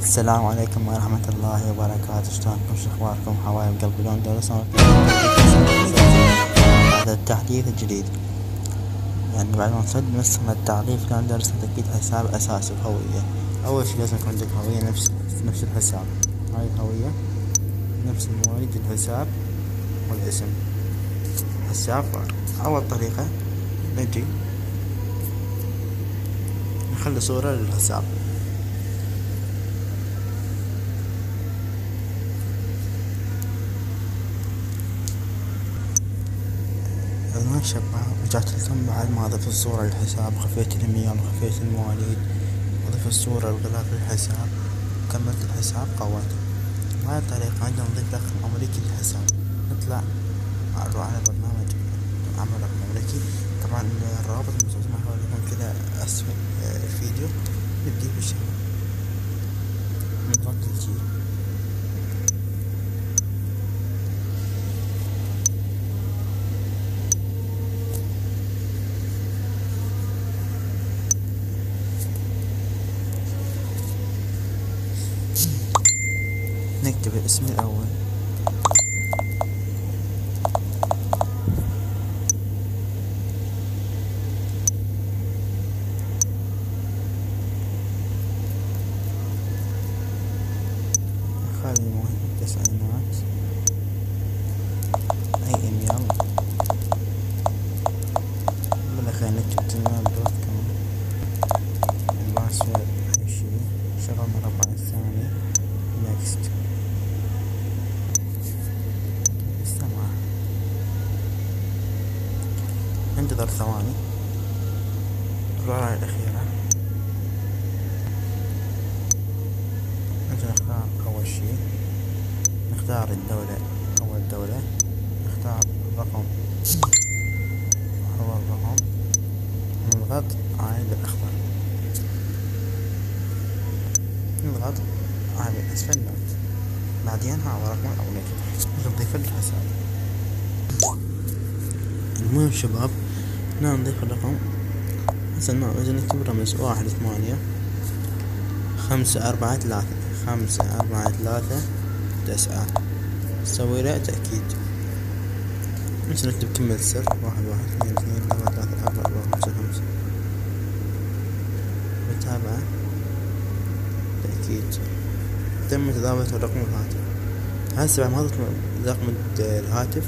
السلام عليكم ورحمة الله وبركاته. شلونكم؟ شو اخباركم حبايب قلبي؟ لون درسنا هذا التحديث الجديد، يعني بعد ما نسخنا التعريف لون درسنا تأكيد حساب أساسي وهوية. أول شي لازم يكون عندك هوية نفس الحساب، هاي الهوية نفس مواليد الحساب والاسم حساب. أول طريقة نجي نخلي صورة للحساب، ما شباب رجعت لكم بعد ما أضيف الصورة للحساب، خفيت الإيميل وخفيت المواليد، أضيف الصورة لغلاف الحساب، كملت الحساب قويته. هاي الطريقة عندنا نضيف رقم أمريكي للحساب. نطلع نروح على برنامج عمل رقم أمريكي، طبعا الروابط المستخدمة حواليكم كذا أسفل الفيديو. نبدي بالشغل، نضغط الجي، نكتب الاسم الأول، نخلي موهبة التسعينات، أي إيميل، بالأخير نكتب gmail.com، الباسورد أي شي، شغل مربع الثاني، next، استمع، انتظر ثواني، الرابعة الأخيرة، نختار أول شي، نختار الدولة، أول دولة، نختار الرقم، أول رقم، نضغط على الأخضر، نضغط على أسفل نوت، بعدين هذا رقم الأمريكي نضيفه للحساب. المهم شباب نضيف الرقم، هسه نكتب رمز 1 8 5 4 3 نسوي له تأكيد. نكتب كلمة سر 1 1 2 2 3 4 5 5 متابعة تأكيد. تم إضافة رقم الهاتف. هسه بعد ما ضفت رقم الهاتف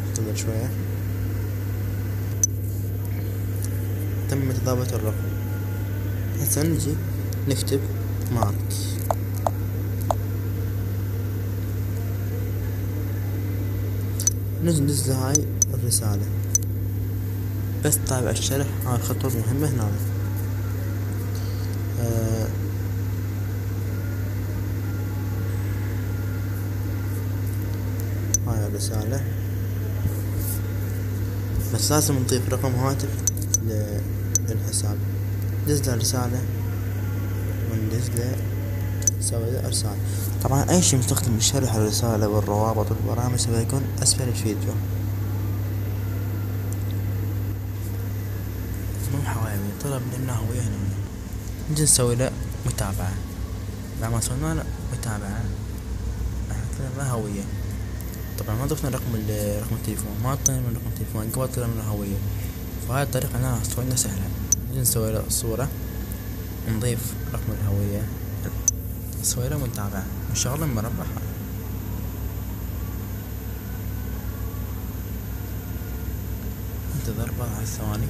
انتظر شوية، تم إضافة الرقم. هسه نجي نكتب مارك، ننزل هاي الرسالة، بس تابع الشرح. هاي الخطوة المهمة هنا. هاي الرسالة، بس لازم نضيف رقم هاتف للحساب. ننزل الرسالة وننزله نسوي له إرسال. طبعا أي شي مستخدم لشرح الرسالة والروابط والبرامج سيكون أسفل الفيديو. مو حبايبي طلب لنا هوية هنا، نجي نسوي له متابعة. بعد ما سوينا له متابعة راح له هوية. طبعا ما ضفنا رقم التليفون، ما طلعنا من رقم التليفون قبل طلعنا من الهوية. فهاي الطريقة أنا سوينا سهلة. نجي نسوي له صورة، نضيف رقم الهوية، نسوي له متابعة، نشغله مربع. انتظر 4 ثواني،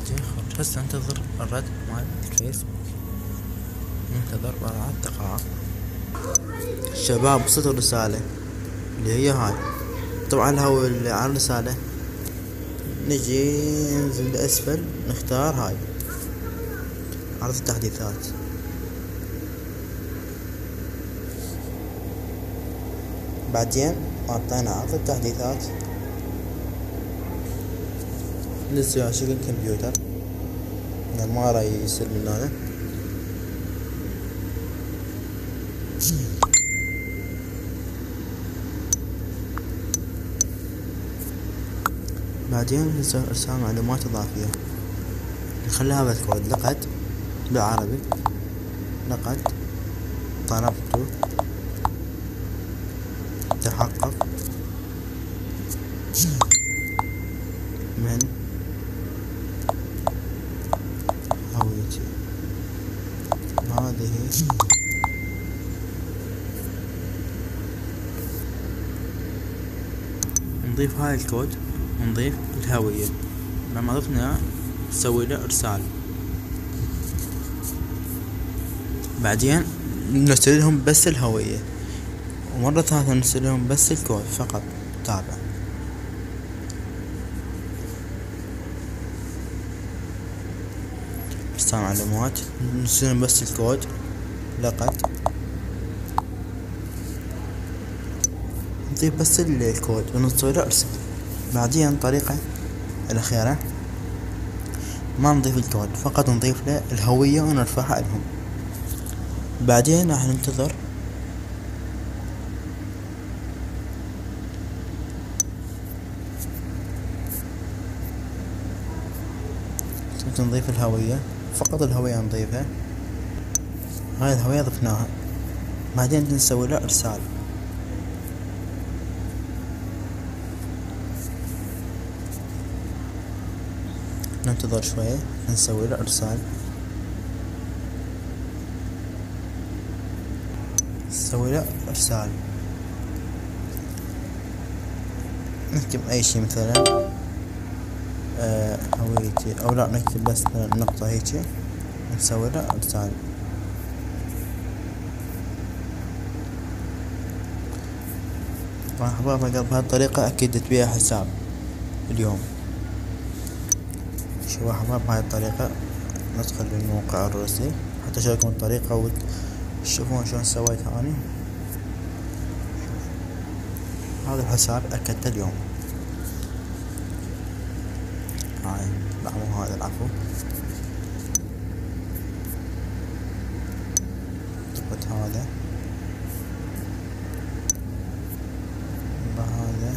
يخرج. هسه انتظر الرد مال الفيسبوك، انتظر 4 دقائق. شباب وصلت الرسالة اللي هي هاي. طبعا على الرسالة نجي ننزل لأسفل، نختار هاي عرض التحديثات، بعدين أعطينا عرض التحديثات، ننزل على شكل كمبيوتر، يعني ما راح يصير من هنا. بعدين إرسال معلومات إضافية. نخلي هذا الكود لقد بالعربي، لقد طلبت تحقق من هويتي، هذه نضيف هاي الكود ونضيف الهوية. لما ضفنا نسوي له إرسال. بعدين نرسل لهم بس الهوية، ومرة ثالثة نرسل لهم بس الكود فقط. تابع. إرسال معلومات، نرسل لهم بس الكود لقد، نضيف بس الكود ونسوي له إرسال. بعدين الطريقة الأخيرة ما نضيف الكود، فقط نضيف له الهوية ونرفعها لهم. بعدين راح ننتظر نضيف الهوية، فقط الهوية نضيفها. هاي الهوية ضفناها. بعدين نسوي له إرسال. ننتظر شوية نسوي له إرسال. نسوي له إرسال، نكتب أي شي مثلا هويتي، أو لا نكتب بس نقطة هيجي نسوي له إرسال. راح بهذه الطريقة أكدت بها حساب اليوم. شو أحباب بهاي الطريقة ندخل للموقع الرئيسي حتى أشارككم الطريقة وتشوفون شلون سويتها أنا. هذا الحساب أكدته اليوم. هاي دعموا هذا العفو. ضبط هذا بهذا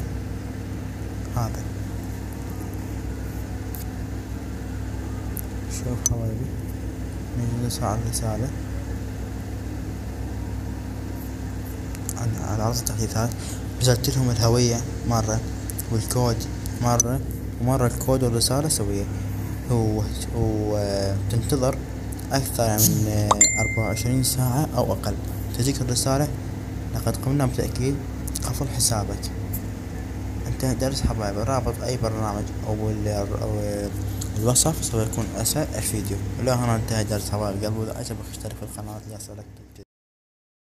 هذا. شوف حبايبي، نجلس على الرسالة على عرض التحديثات. نزلت لهم الهوية مرة والكود مرة، ومرة الكود والرسالة سوية. وتنتظر أكثر من 24 ساعة أو أقل تجيك الرسالة: لقد قمنا بتأكيد قفل حسابك. انتهى الدرس حبايبي. رابط أي برنامج أو الوصف سوف يكون أسفل الفيديو. ولا هنا انتهى الدرس حبايبي قلبي. إذا عجبك اشترك في القناة ليصلك